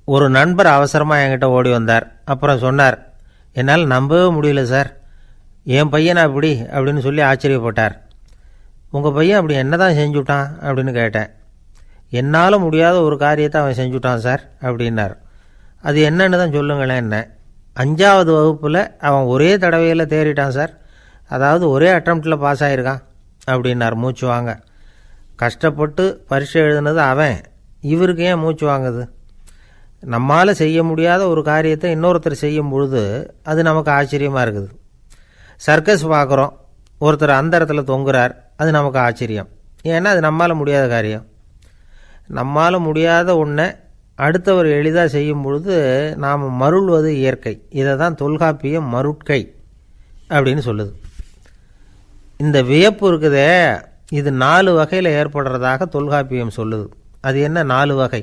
ஒரு நண்பர் அவசரமாக என்கிட்ட ஓடி வந்தார். அப்புறம் சொன்னார், என்னால் நம்பவே முடியல சார், என் பையனை அப்படி அப்படின்னு சொல்லி ஆச்சரியப்பட்டார். உங்கள் பையன் அப்படி என்ன தான் செஞ்சுட்டான் அப்படின்னு கேட்டேன். என்னால் முடியாத ஒரு காரியத்தை அவன் செஞ்சுட்டான் சார் அப்படின்னார். அது என்னன்னு தான் சொல்லுங்களேன். என்ன 5வது வகுப்பில் அவன் ஒரே தடவையில் தேறிட்டான் சார், அதாவது ஒரே அட்டம்ப்டில் பாஸ் ஆகிருக்கான் அப்படின்னார் மூச்சு வாங்க. கஷ்டப்பட்டு பரீட்சை எழுதுனது அவன், இவருக்கு ஏன் மூச்சு வாங்குது? நம்மால் செய்ய முடியாத ஒரு காரியத்தை இன்னொருத்தர் செய்யும் பொழுது அது நமக்கு ஆச்சரியமாக இருக்குது. சர்க்கஸ் பார்க்குறோம், ஒருத்தர் அந்த இடத்துல தொங்குறார், அது நமக்கு ஆச்சரியம். ஏன்னா அது நம்மால் முடியாத காரியம். நம்மால் முடியாத ஒன்றை அடுத்தவர் எளிதாக செய்யும் பொழுது நாம் மருள்வது இயற்கை. இதை தான் தொல்காப்பியம் மருட்கை அப்படின்னு சொல்லுது. இந்த வியப்பு இருக்குதே, இது 4 வகையில் ஏற்படுறதாக தொல்காப்பியம் சொல்லுது. அது என்ன 4 வகை?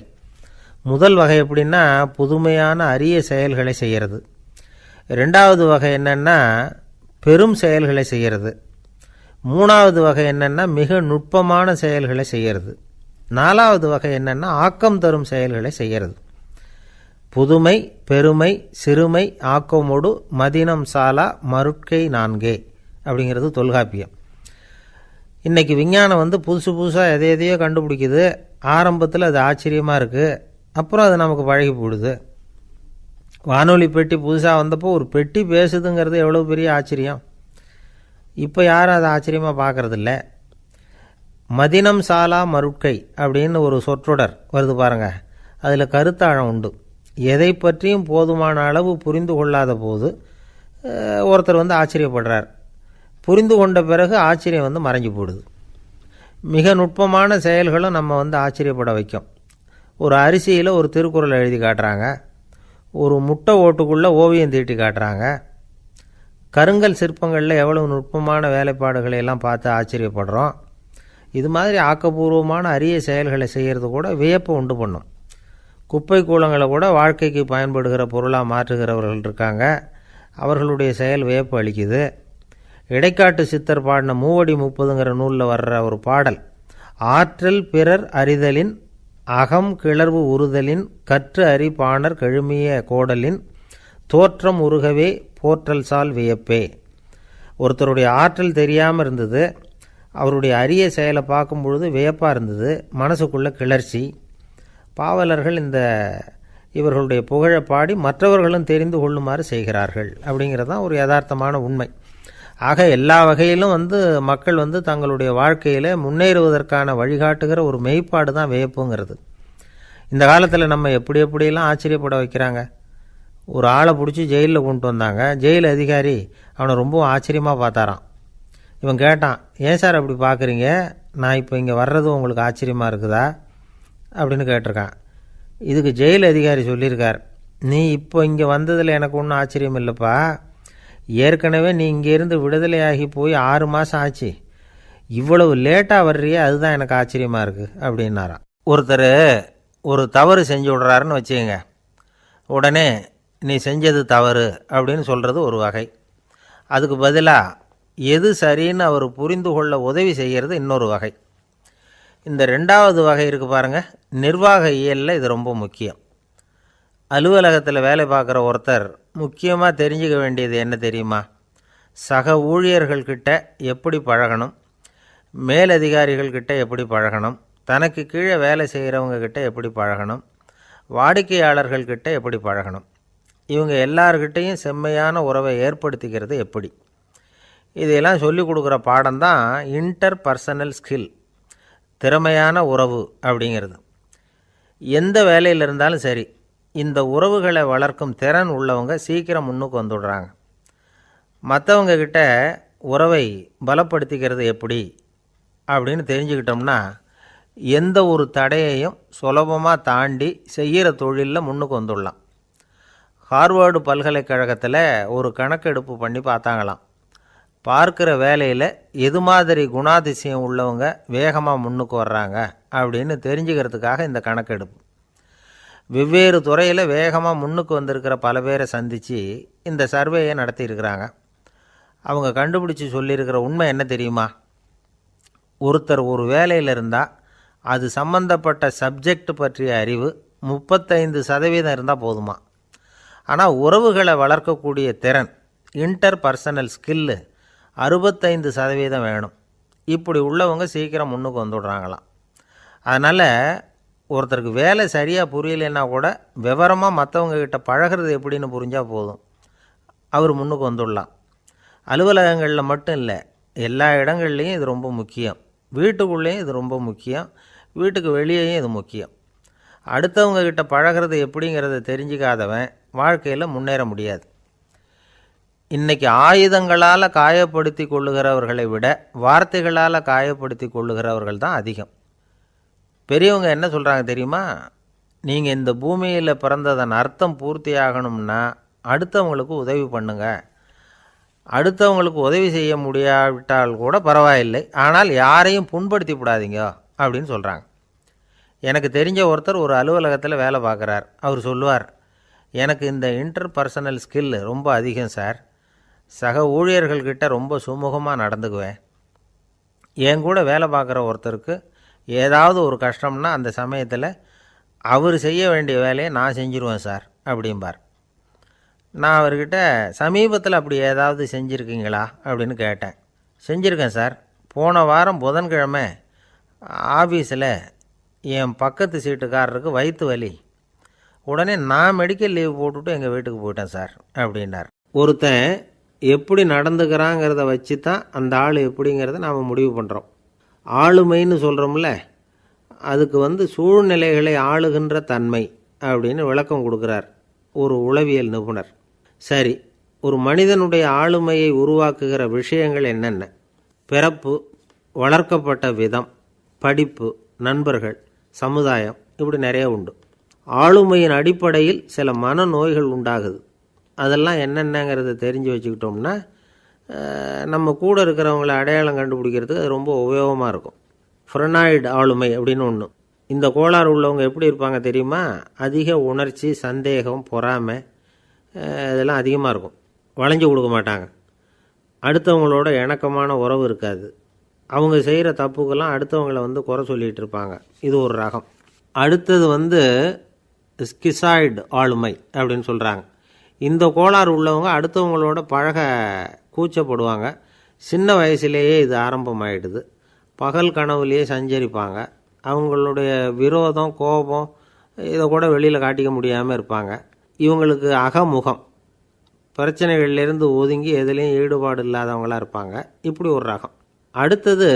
முதல் வகை எப்படின்னா புதுமையான அரிய செயல்களை செய்கிறது. 2வது வகை என்னென்னா பெரும் செயல்களை செய்கிறது. 3வது வகை என்னென்னா மிக நுட்பமான செயல்களை செய்கிறது. 4வது வகை என்னென்னா ஆக்கம் தரும் செயல்களை செய்கிறது. புதுமை, பெருமை, சிறுமை, ஆக்கமோடு மதினம் சாலா மருட்கை 4 அப்படிங்கிறது தொல்காப்பியம். இன்றைக்கி விஞ்ஞானம் புதுசு புதுசாக எதையோ கண்டுபிடிக்குது. ஆரம்பத்தில் அது ஆச்சரியமாக இருக்குது, அப்புறம் அது நமக்கு பழகி போடுது. வானொலி பெட்டி புதுசாக வந்தப்போ ஒரு பெட்டி பேசுதுங்கிறது எவ்வளோ பெரிய ஆச்சரியம். இப்போ யாரும் அதை ஆச்சரியமாக பார்க்குறதில்ல. மதினம் சாலா மருட்கை அப்படின்னு ஒரு சொற்றொடர் வருது பாருங்கள், அதில் கருத்தாழம் உண்டு. எதை பற்றியும் போதுமான அளவு புரிந்து கொள்ளாத போது ஒருத்தர் ஆச்சரியப்படுறார். புரிந்து கொண்ட பிறகு ஆச்சரியம் மறைஞ்சு போடுது. மிக நுட்பமான செயல்களும் நம்ம ஆச்சரியப்பட வைக்கும். ஒரு அரிசியில் ஒரு திருக்குறள் எழுதி காட்டுறாங்க, ஒரு முட்டை ஓட்டுக்குள்ளே ஓவியம் தீட்டி காட்டுறாங்க. கருங்கல் சிற்பங்களில் எவ்வளவு நுட்பமான வேலைப்பாடுகளை எல்லாம் பார்த்து ஆச்சரியப்படுறோம். இது மாதிரி ஆக்கப்பூர்வமான அரிய செயல்களை செய்கிறது கூட வியப்பை உண்டு பண்ணும். குப்பை கூலங்களை கூட வாழ்க்கைக்கு பயன்படுகிற பொருளாக மாற்றுகிறவர்கள் இருக்காங்க, அவர்களுடைய செயல் வியப்பு அளிக்குது. இடைக்காட்டு சித்தர் பாடின 30 நூலில் வர்ற ஒரு பாடல், ஆற்றல் பிறர் அறிதலின் அகம் கிளர்வு உறுதலின் கற்று அறி பாணர் கழுமிய கோடலின் தோற்றம் உருகவே போற்றல் சால் வியப்பே. ஒருத்தருடைய ஆற்றல் தெரியாமல் இருந்தது, அவருடைய அரிய செயலை பார்க்கும் பொழுது வியப்பாக இருந்தது, மனசுக்குள்ள கிளர்ச்சி. பாவலர்கள் இவர்களுடைய புகழை பாடி மற்றவர்களும் தெரிந்து கொள்ளுமாறு செய்கிறார்கள் அப்படிங்கிறது தான் ஒரு யதார்த்தமான உண்மை. ஆக எல்லா வகையிலும் மக்கள் தங்களுடைய வாழ்க்கையில் முன்னேறுவதற்கான வழிகாட்டுகிற ஒரு மெய்ப்பாடு தான் வியப்புங்கிறது. இந்த காலத்தில் நம்ம எப்படியெல்லாம் ஆச்சரியப்பட வைக்கிறாங்க. ஒரு ஆளை பிடிச்சி ஜெயிலில் கொண்டு வந்தாங்க. ஜெயில் அதிகாரி அவனை ரொம்ப ஆச்சரியமாக பார்த்தாரான். இவன் கேட்டான், ஏன் சார் அப்படி பார்க்குறீங்க, நான் இப்போ இங்கே வர்றது உங்களுக்கு ஆச்சரியமாக இருக்குதா அப்படின்னு கேட்டிருக்கான். இதுக்கு ஜெயில் அதிகாரி சொல்லியிருக்கார், நீ இப்போ இங்கே வந்ததில் எனக்கு ஒன்றும் ஆச்சரியம் இல்லைப்பா, ஏற்கனவே நீ இங்கேருந்து விடுதலையாகி போய் 6 மாதம் ஆச்சு, இவ்வளவு லேட்டாக வர்றியே அதுதான் எனக்கு ஆச்சரியமாக இருக்குது அப்படின்னாராம். ஒருத்தர் ஒரு தவறு செஞ்சு விடுறாருன்னு வச்சுக்கோங்க, உடனே நீ செஞ்சது தவறு அப்படின்னு சொல்கிறது ஒரு வகை. அதுக்கு பதிலாக எது சரின்னு அவர் புரிந்து கொள்ள உதவி செய்கிறது இன்னொரு வகை. இந்த 2வது வகை இருக்குது பாருங்கள், நிர்வாக இயலில் இது ரொம்ப முக்கியம். அலுவலகத்தில் வேலை பார்க்குற ஒருத்தர் முக்கியமாக தெரிஞ்சுக்க வேண்டியது என்ன தெரியுமா? சக ஊழியர்கள்கிட்ட எப்படி பழகணும், மேலதிகாரிகள்கிட்ட எப்படி பழகணும், தனக்கு கீழே வேலை செய்கிறவங்கக்கிட்ட எப்படி பழகணும், வாடிக்கையாளர்கள்கிட்ட எப்படி பழகணும், இவங்க எல்லார்கிட்டையும் செம்மையான உறவை ஏற்படுத்திக்கிறது எப்படி, இதையெல்லாம் சொல்லிக் கொடுக்குற பாடம் தான் இன்டர் பர்சனல் ஸ்கில், திறமையான உறவு அப்படிங்கிறது. எந்த வேலையில் இருந்தாலும் சரி, இந்த உறவுகளை வளர்க்கும் திறன் உள்ளவங்க சீக்கிரம் முன்னுக்கு வந்துடுறாங்க. மற்றவங்க கிட்ட உறவை பலப்படுத்திக்கிறது எப்படி அப்படின்னு தெரிஞ்சுக்கிட்டோம்னா எந்த ஒரு தடையையும் சுலபமாக தாண்டி செய்கிற தொழிலில் முன்னுக்கு வந்துடலாம். ஹார்வர்டு பல்கலைக்கழகத்தில் ஒரு கணக்கெடுப்பு பண்ணி பார்த்தாங்களாம். பார்க்குற வேலையில் எது மாதிரி குணாதிசயம் உள்ளவங்க வேகமாக முன்னுக்கு வர்றாங்க அப்படின்னு தெரிஞ்சுக்கிறதுக்காக இந்த கணக்கெடுப்பு. வெவ்வேறு துறையில் வேகமாக முன்னுக்கு வந்திருக்கிற பல பேரை சந்தித்து இந்த சர்வேயை நடத்தியிருக்கிறாங்க. அவங்க கண்டுபிடிச்சி சொல்லியிருக்கிற உண்மை என்ன தெரியுமா? ஒருத்தர் ஒரு வேலையில் இருந்தால் அது சம்பந்தப்பட்ட சப்ஜெக்ட் பற்றிய அறிவு 35% இருந்தால் போதுமா. ஆனால் உறவுகளை வளர்க்கக்கூடிய திறன், இன்டர் பர்சனல் ஸ்கில்லு 65% வேணும். இப்படி உள்ளவங்க சீக்கிரம் முன்னுக்கு வந்துடுறாங்களாம். அதனால் ஒருத்தருக்கு வேலை சரியாக புரியலைன்னா கூட விவரமாக மற்றவங்கக்கிட்ட பழகிறது எப்படின்னு புரிஞ்சால் போதும், அவர் முன்னுக்கு வந்துடலாம். அலுவலகங்களில் மட்டும் இல்லை, எல்லா இடங்கள்லேயும் இது ரொம்ப முக்கியம். வீட்டுக்குள்ளேயும் இது ரொம்ப முக்கியம், வீட்டுக்கு வெளியேயும் இது முக்கியம். அடுத்தவங்கக்கிட்ட பழகிறது எப்படிங்கிறத தெரிஞ்சிக்காதவன் வாழ்க்கையில் முன்னேற முடியாது. இன்றைக்கி ஆயுதங்களால் காயப்படுத்தி கொள்ளுகிறவர்களை விட வார்த்தைகளால் காயப்படுத்தி கொள்ளுகிறவர்கள் தான் அதிகம். பெரியவங்க என்ன சொல்கிறாங்க தெரியுமா? நீங்கள் இந்த பூமியில் பிறந்ததன் அர்த்தம் பூர்த்தி ஆகணும்னா அடுத்தவங்களுக்கு உதவி பண்ணுங்க. அடுத்தவங்களுக்கு உதவி செய்ய முடியாவிட்டால் கூட பரவாயில்லை, ஆனால் யாரையும் புண்படுத்தி விடாதீங்க அப்படின்னு சொல்கிறாங்க. எனக்கு தெரிஞ்ச ஒருத்தர் ஒரு அலுவலகத்தில் வேலை பார்க்குறார். அவர் சொல்லுவார், எனக்கு இந்த இன்டர் பர்சனல் ஸ்கில் ரொம்ப அதிகம் சார். சக ஊழியர்கள்கிட்ட ரொம்ப சுமூகமாக நடந்துக்குவேன். என் கூட வேலை பார்க்குற ஒருத்தருக்கு ஏதாவது ஒரு கஷ்டம்னா அந்த சமயத்தில் அவர் செய்ய வேண்டிய வேலையை நான் செஞ்சுருவேன் சார் அப்படிம்பார். நான் அவர்கிட்ட சமீபத்தில் அப்படி ஏதாவது செஞ்சுருக்கீங்களா அப்படின்னு கேட்டேன். செஞ்சுருக்கேன் சார். போன வாரம் புதன்கிழமை ஆஃபீஸில் என் பக்கத்து சீட்டுக்காரருக்கு வயிற்று வலி. உடனே நான் மெடிக்கல் லீவ் போட்டுவிட்டு எங்கள் வீட்டுக்கு போயிட்டேன் சார் அப்படின்னார். ஒருத்தன் எப்படி நடந்துக்கிறாங்கிறத வச்சு தான் அந்த ஆள் எப்படிங்கிறத நாம் முடிவு பண்ணுறோம். ஆளுமைன்னு சொல்கிறோம்ல, அதுக்கு சூழ்நிலைகளை ஆளுகின்ற தன்மை அப்படின்னு விளக்கம் கொடுக்குறார் ஒரு உளவியல் நிபுணர். சரி, ஒரு மனிதனுடைய ஆளுமையை உருவாக்குகிற விஷயங்கள் என்னென்ன? பிறப்பு, வளர்க்கப்பட்ட விதம், படிப்பு, நண்பர்கள், சமுதாயம், இப்படி நிறைய உண்டு. ஆளுமையின் அடிப்படையில் சில மனநோய்கள் உண்டாகுது. அதெல்லாம் என்னென்னங்கிறத தெரிஞ்சு வச்சுக்கிட்டோம்னா நம்ம கூட இருக்கிறவங்கள அடையாளம் கண்டுபிடிக்கிறதுக்கு அது ரொம்ப உபயோகமாக இருக்கும். ஃப்ரெனாய்டு ஆளுமை அப்படின்னு ஒன்று. இந்த கோளாறு உள்ளவங்க எப்படி இருப்பாங்க தெரியுமா? அதிக உணர்ச்சி, சந்தேகம், பொறாமை இதெல்லாம் அதிகமாக இருக்கும். வளைஞ்சு கொடுக்க மாட்டாங்க. அடுத்தவங்களோட இணக்கமான உறவு இருக்காது. அவங்க செய்கிற தப்புக்கெல்லாம் அடுத்தவங்களை குறை சொல்லிகிட்டு இருப்பாங்க. இது ஒரு ரகம். அடுத்தது ஸ்கிசாய்டு ஆளுமை அப்படின்னு சொல்கிறாங்க. இந்த கோளாறு உள்ளவங்க அடுத்தவங்களோட பழக கூச்சப்படுவாங்க. சின்ன வயசுலேயே இது ஆரம்பமாயிடுது. பகல் கனவுலேயே சஞ்சரிப்பாங்க. அவங்களுடைய விரோதம், கோபம் இதை கூட வெளியில் காட்டிக்க முடியாமல் இருப்பாங்க. இவங்களுக்கு அகமுகம், பிரச்சனைகள்லேருந்து ஒதுங்கி எதுலேயும் ஈடுபாடு இல்லாதவங்களாக இருப்பாங்க. இப்படி ஒரு ரகம். அடுத்தது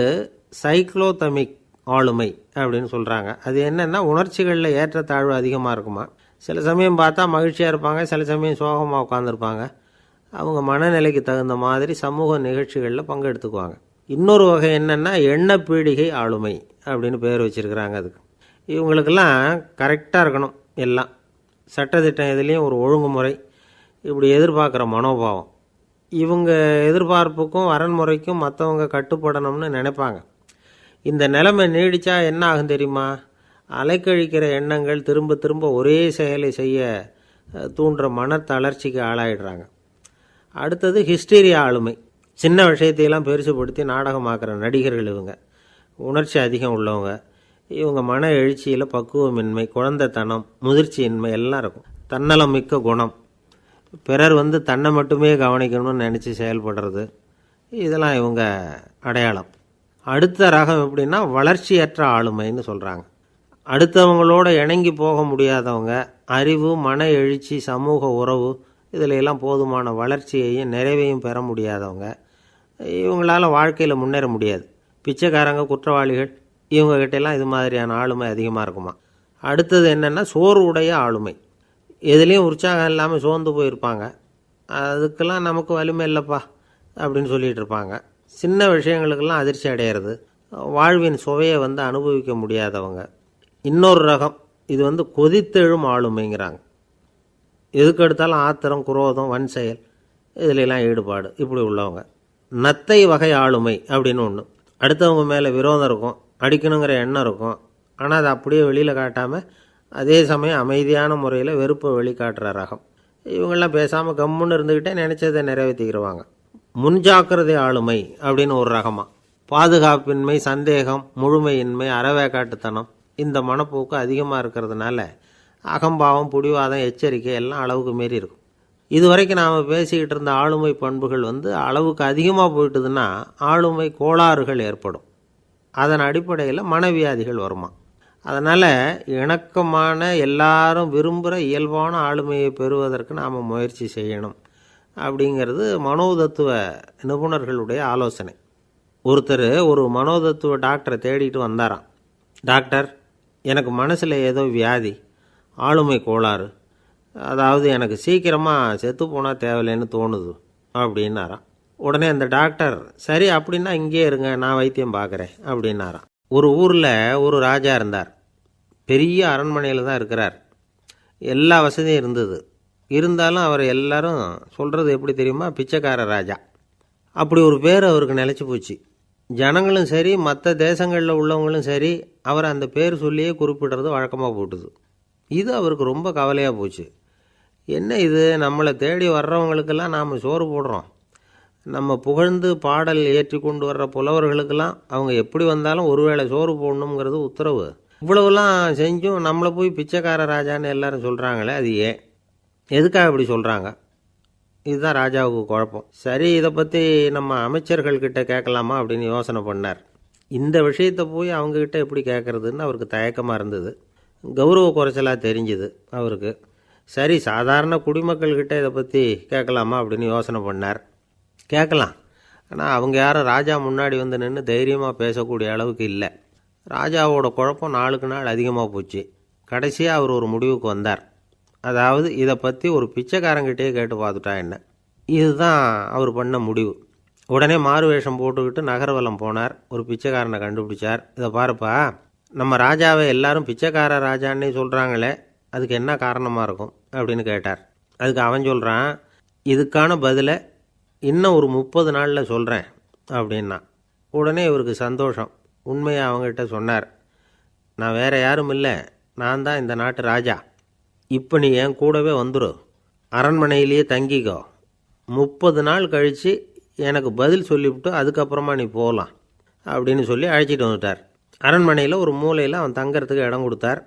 சைக்ளோதமிக் ஆளுமை அப்படின்னு சொல்கிறாங்க. அது என்னென்னா, உணர்ச்சிகளில் ஏற்றத்தாழ்வு அதிகமாக இருக்குமா. சில சமயம் பார்த்தா மகிழ்ச்சியாக இருப்பாங்க, சில சமயம் சோகமாக உட்காந்துருப்பாங்க. அவங்க மனநிலைக்கு தகுந்த மாதிரி சமூக நிகழ்ச்சிகளில் பங்கெடுத்துக்குவாங்க. இன்னொரு வகை என்னென்னா எண்ணப்பீடிகை ஆளுமை அப்படின்னு பேர் வச்சுருக்கிறாங்க. அதுக்கு இவங்களுக்கெல்லாம் கரெக்டாக இருக்கணும். எல்லாம் சட்டத்திட்டம், எதுலேயும் ஒரு ஒழுங்குமுறை, இப்படி எதிர்பார்க்குற மனோபாவம். இவங்க எதிர்பார்ப்புக்கும் வரன்முறைக்கும் மற்றவங்க கட்டுப்படணும்னு நினைப்பாங்க. இந்த நிலைமை நீடித்தா என்ன ஆகும் தெரியுமா? அலைக்கழிக்கிற எண்ணங்கள் திரும்ப திரும்ப ஒரே செயலை செய்ய தூண்டுற மன தளர்ச்சிக்கு ஆளாயிடுறாங்க. அடுத்தது ஹிஸ்டீரியா ஆளுமை. சின்ன விஷயத்தையெல்லாம் பெருசுப்படுத்தி நாடகமாக்குற நடிகர்கள் இவங்க. உணர்ச்சி அதிகம் உள்ளவங்க. இவங்க மன எழுச்சியில் பக்குவமின்மை, குழந்தைத்தனம், முதிர்ச்சியின்மை எல்லாம் இருக்கும். தன்னலம் மிக்க குணம். பிறர் தன்னை மட்டுமே கவனிக்கணும்னு நினச்சி செயல்படுறது, இதெல்லாம் இவங்க அடையாளம். அடுத்த ரகம் எப்படின்னா வளர்ச்சியற்ற ஆளுமைன்னு சொல்கிறாங்க. அடுத்தவங்களோட இணங்கி போக முடியாதவங்க, அறிவு, மன எழுச்சி, சமூக உறவு இதில் எல்லாம் போதுமான வளர்ச்சியையும் நிறைவையும் பெற முடியாதவங்க. இவங்களால் வாழ்க்கையில் முன்னேற முடியாது. பிச்சைக்காரங்க, குற்றவாளிகள், இவங்ககிட்டெல்லாம் இது மாதிரியான ஆளுமை அதிகமாக இருக்குமா. அடுத்தது என்னென்னா சோர்வுடைய ஆளுமை. எதுலேயும் உற்சாகம் இல்லாமல் சோர்ந்து போயிருப்பாங்க. அதுக்கெல்லாம் நமக்கு வலிமை இல்லைப்பா அப்படின்னு சொல்லிகிட்டு இருப்பாங்க. சின்ன விஷயங்களுக்கெல்லாம் அதிர்ச்சி அடையிறது, வாழ்வின் சுவையை அனுபவிக்க முடியாதவங்க. இன்னொரு ரகம் இது கொதித்தெழும் ஆளுமைங்கிறாங்க. எதுக்கு எடுத்தாலும் ஆத்திரம், குரோதம், வன் செயல் இதிலெல்லாம் ஈடுபாடு, இப்படி உள்ளவங்க. நத்தை வகை ஆளுமை அப்படின்னு ஒன்று. அடுத்தவங்க மேலே விரோதம் இருக்கும், அடிக்கணுங்கிற எண்ணம் இருக்கும். ஆனால் அதை அப்படியே வெளியில் காட்டாமல் அதே சமயம் அமைதியான முறையில் வெறுப்பை வெளிக்காட்டுற ரகம். இவங்கெல்லாம் பேசாமல் கம்முன்னு இருந்துக்கிட்டே நினச்சதை நிறைவேற்றிக்கிறவாங்க. முன்ஜாக்கிரதை ஆளுமை அப்படின்னு ஒரு ரகமாக. பாதுகாப்பின்மை, சந்தேகம், முழுமையின்மை, அறவேக்காட்டுத்தனம் இந்த மனப்போக்கு அதிகமாக இருக்கிறதுனால அகம்பாவம், பிடிவாதம், எச்சரிக்கை எல்லாம் அளவுக்கு மீறி இருக்கும். இதுவரைக்கும் நாம் பேசிக்கிட்டு இருந்த ஆளுமை பண்புகள் அளவுக்கு அதிகமாக போயிட்டுதுன்னா ஆளுமை கோளாறுகள் ஏற்படும். அதன் அடிப்படையில் மனவியாதிகள் வருமா. அதனால் இணக்கமான எல்லாரும் விரும்புகிற இயல்பான ஆளுமையை பெறுவதற்கு நாம் முயற்சி செய்யணும் அப்படிங்கிறது மனோதத்துவ நிபுணர்களுடைய ஆலோசனை. ஒருத்தர் ஒரு மனோதத்துவ டாக்டரை தேடிட்டு வந்தாராம். டாக்டர், எனக்கு மனசில் ஏதோ வியாதி, ஆளுமை கோளாறு, அதாவது எனக்கு சீக்கிரமாக செத்து போனால் தேவையில்லைன்னு தோணுது அப்படின்னாராம். உடனே அந்த டாக்டர், சரி அப்படின்னா இங்கே இருங்க, நான் வைத்தியம் பார்க்குறேன் அப்படின்னாராம். ஒரு ஊரில் ஒரு ராஜா இருந்தார். பெரிய அரண்மனையில் தான் இருக்கிறார். எல்லா வசதியும் இருந்தது. இருந்தாலும் அவர் எல்லாரும் சொல்கிறது எப்படி தெரியுமா, பிச்சைக்கார ராஜா. அப்படி ஒரு பேர் அவருக்கு நிலச்சி போச்சு. ஜனங்களும் சரி, மற்ற தேசங்களில் உள்ளவங்களும் சரி, அவர் அந்த பேர் சொல்லியே குறிப்பிடுறது வழக்கமாக போட்டுது. இது அவருக்கு ரொம்ப கவலையாக போச்சு. என்ன இது, நம்மளை தேடி வர்றவங்களுக்கெல்லாம் நாம் சோறு போடுறோம், நம்ம புகழ்ந்து பாடல் ஏற்றி கொண்டு வர்ற புலவர்களுக்கெல்லாம் அவங்க எப்படி வந்தாலும் ஒருவேளை சோறு போடணுங்கிறது உத்தரவு. இவ்வளவுலாம் செஞ்சும் நம்மளை போய் பிச்சைக்கார ராஜான்னு எல்லாரும் சொல்கிறாங்களே, அது ஏன், எதுக்காக இப்படி சொல்கிறாங்க? இதுதான் ராஜாவுக்கு குழப்பம். சரி, இதை பற்றி நம்ம அமைச்சர்கள்கிட்ட கேட்கலாமா அப்படின்னு யோசனை பண்ணார். இந்த விஷயத்தை போய் அவங்கக்கிட்ட எப்படி கேட்குறதுன்னு அவருக்கு தயக்கமாக இருந்தது. கௌரவ குறைச்சலாக தெரிஞ்சுது அவருக்கு. சரி, சாதாரண குடிமக்கள்கிட்ட இதை பற்றி கேட்கலாமா அப்படின்னு யோசனை பண்ணார். கேட்கலாம், ஆனால் அவங்க யாரும் ராஜா முன்னாடி வந்து நின்று தைரியமாக பேசக்கூடிய அளவுக்கு இல்லை. ராஜாவோட குழப்பம் நாளுக்கு நாள் அதிகமாக போச்சு. கடைசியாக அவர் ஒரு முடிவுக்கு வந்தார். அதாவது இதை பற்றி ஒரு பிச்சைக்காரங்கிட்டே கேட்டு பார்த்துட்டா என்ன. இதுதான் அவர் பண்ண முடிவு. உடனே மாறு வேஷம் போட்டுக்கிட்டு நகர்வலம் போனார். ஒரு பிச்சைக்காரனை கண்டுபிடிச்சார். இதை பாருப்பா, நம்ம ராஜாவை எல்லாரும் பிச்சைக்கார ராஜான்னே சொல்கிறாங்களே, அதுக்கு என்ன காரணமாக இருக்கும் அப்படின்னு கேட்டார். அதுக்கு அவன் சொல்கிறான், இதுக்கான பதிலை இன்னும் ஒரு 30 நாளில் சொல்கிறேன் அப்படின்னா. உடனே இவருக்கு சந்தோஷம். உண்மையை அவங்ககிட்ட சொன்னார். நான் வேறு யாரும் இல்லை, நான் தான் இந்த நாட்டு ராஜா. இப்போ நீ என் கூடவே வந்துடு, அரண்மனையிலேயே தங்கிக்கோ. 30 நாள் கழித்து எனக்கு பதில் சொல்லிவிட்டு அதுக்கப்புறமா நீ போகலாம் அப்படின்னு சொல்லி அழைச்சிட்டு வந்துட்டார். அரண்மனையில் ஒரு மூலையில் அவன் தங்கறதுக்கு இடம் கொடுத்தார்.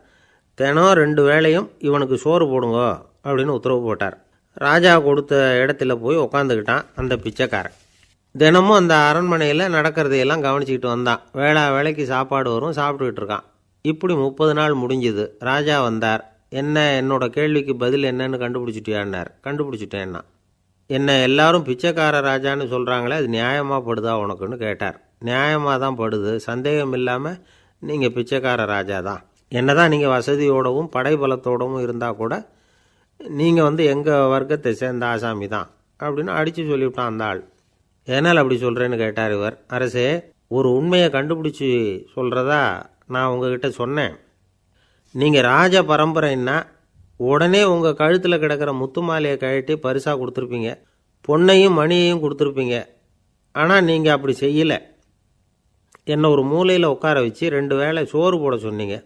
தினம் 2 வேளையும் இவனுக்கு சோறு போடுங்க அப்படின்னு உத்தரவு போட்டார். ராஜா கொடுத்த இடத்துல போய் உக்காந்துக்கிட்டான் அந்த பிச்சைக்காரன். தினமும் அந்த அரண்மனையில் நடக்கிறதையெல்லாம் கவனிச்சிக்கிட்டு வந்தான். வேளைக்கு சாப்பாடு வரும், சாப்பிட்டுக்கிட்டு இருக்கான். இப்படி 30 நாள் முடிஞ்சுது. ராஜா வந்தார். என்ன, என்னோட கேள்விக்கு பதில் என்னன்னு கண்டுபிடிச்சிட்டியான்னார். கண்டுபிடிச்சிட்டேன்னா. என்ன எல்லாரும் பிச்சைக்கார ராஜான்னு சொல்கிறாங்களே, அது நியாயமாக படுதா உனக்குன்னு கேட்டார். நியாயமாக தான் படுது, சந்தேகம் இல்லாமல் நீங்கள் பிச்சைக்கார ராஜா தான். என்ன தான் நீங்கள் வசதியோடவும் படைபலத்தோடவும் இருந்தால் கூட நீங்கள் எங்கள் வர்க்கத்தை சேர்ந்த ஆசாமி தான் அப்படின்னு அடித்து சொல்லிவிட்டான் அந்த ஆள். ஏனால் அப்படி சொல்கிறேன்னு கேட்டார் இவர். அரசே, ஒரு உண்மையை கண்டுபிடிச்சி சொல்கிறதா நான் உங்ககிட்ட சொன்னேன். நீங்கள் ராஜ பரம்பரைன்னா உடனே உங்கள் கழுத்தில் கிடக்கிற முத்து மாலையை கழட்டி பரிசாக கொடுத்துருப்பீங்க, பொன்னையும் மணியையும் கொடுத்துருப்பீங்க. ஆனால் நீங்கள் அப்படி செய்யலை. என்னை ஒரு மூலையில் உட்கார வச்சு 2 வேளை சோறு போட சொன்னீங்க.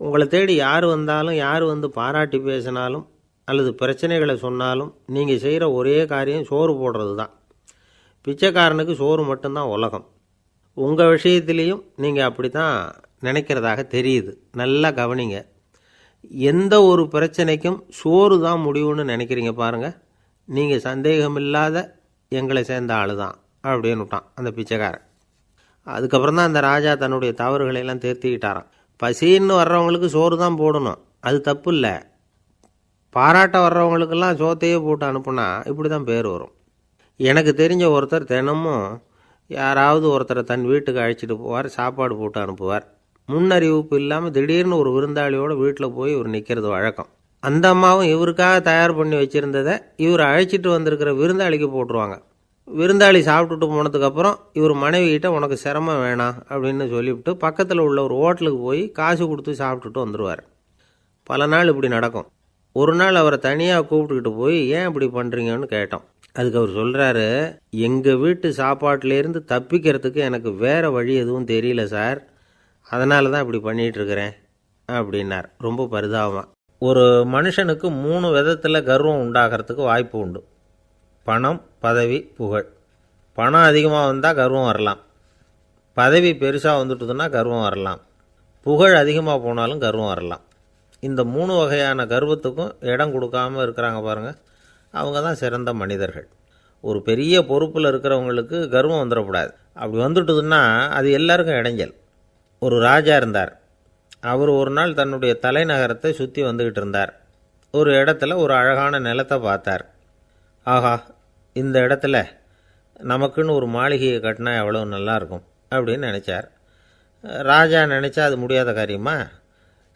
உங்களை தேடி யார் வந்தாலும், யார் பாராட்டி பேசினாலும் அல்லது பிரச்சனைகளை சொன்னாலும் நீங்கள் செய்கிற ஒரே காரியம் சோறு போடுறது தான். பிச்சைக்காரனுக்கு சோறு மட்டும்தான் உலகம். உங்கள் விஷயத்துலேயும் நீங்கள் அப்படி தான் நினைக்கிறதாக தெரியுது. நல்லா கவனிங்க. எந்த ஒரு பிரச்சனைக்கும் சோறு தான் முடிவுன்னு நினைக்கிறீங்க பாருங்கள். நீங்கள் சந்தேகமில்லாத எங்களை சேர்ந்த ஆள் தான் அப்படின்னு விட்டான் அந்த பிச்சைக்காரன். அதுக்கப்புறம் தான் அந்த ராஜா தன்னுடைய தவறுகளையெல்லாம் திருத்திக்கிட்டாராம். பசின்னு வர்றவங்களுக்கு சோறு தான் போடணும், அது தப்பு இல்லை. பாராட்ட வர்றவங்களுக்கெல்லாம் சோத்தையே போட்டு அனுப்புனா இப்படி தான் பேர் வரும். எனக்கு தெரிஞ்ச ஒருத்தர் தினமும் யாராவது ஒருத்தரை தன் வீட்டுக்கு அழைச்சிட்டு போவார், சாப்பாடு போட்டு அனுப்புவார். முன்னறிவிப்பு இல்லாமல் திடீர்னு ஒரு விருந்தாளியோட வீட்டில் போய் இவர் நிற்கிறது வழக்கம். அந்த அம்மாவும் இவருக்காக தயார் பண்ணி வச்சுருந்ததை இவர் அழைச்சிட்டு வந்திருக்கிற விருந்தாளிக்கு போட்டுருவாங்க. விருந்தாளி சாப்பிட்டுட்டு போனதுக்கப்புறம் இவர் மனைவிகிட்ட உனக்கு சிரமம் வேணாம் அப்படின்னு சொல்லிவிட்டு பக்கத்தில் உள்ள ஒரு ஹோட்டலுக்கு போய் காசு கொடுத்து சாப்பிட்டுட்டு வந்துடுவார். பல நாள் இப்படி நடக்கும். ஒரு நாள் அவரை தனியாக கூப்பிட்டுக்கிட்டு போய் ஏன் இப்படி பண்ணுறீங்கன்னு கேட்டோம். அதுக்கு அவர் சொல்கிறாரு, எங்கள் வீட்டு சாப்பாட்டிலேருந்து தப்பிக்கிறதுக்கு எனக்கு வேறு வழி எதுவும் தெரியல சார், அதனால தான் இப்படி பண்ணிகிட்ருக்கிறேன் அப்படின்னார் ரொம்ப பரிதாபமாக. ஒரு மனுஷனுக்கு 3 விதத்தில் கர்வம் உண்டாகிறதுக்கு வாய்ப்பு உண்டு. பணம், பதவி, புகழ். பணம் அதிகமாக வந்தால் கர்வம் வரலாம், பதவி பெருசாக வந்துட்டுதுன்னா கர்வம் வரலாம், புகழ் அதிகமாக போனாலும் கர்வம் வரலாம். இந்த 3 வகையான கர்வத்துக்கும் இடம் கொடுக்காமல் இருக்கிறாங்க பாருங்கள், அவங்க தான் சிறந்த மனிதர்கள். ஒரு பெரிய பொறுப்பில் இருக்கிறவங்களுக்கு கர்வம் வந்துடக்கூடாது. அப்படி வந்துட்டுதுன்னா அது எல்லாருக்கும் இடைஞ்சல். ஒரு ராஜா இருந்தார். அவர் ஒரு நாள் தன்னுடைய தலைநகரத்தை சுற்றி வந்துக்கிட்டு இருந்தார். ஒரு இடத்துல ஒரு அழகான நிலத்தை பார்த்தார். ஆஹா, இந்த இடத்துல நமக்குன்னு ஒரு மாளிகையை கட்டினா எவ்வளோ நல்லாயிருக்கும் அப்படின்னு நினச்சார். ராஜா நினச்சா அது முடியாத காரியமா?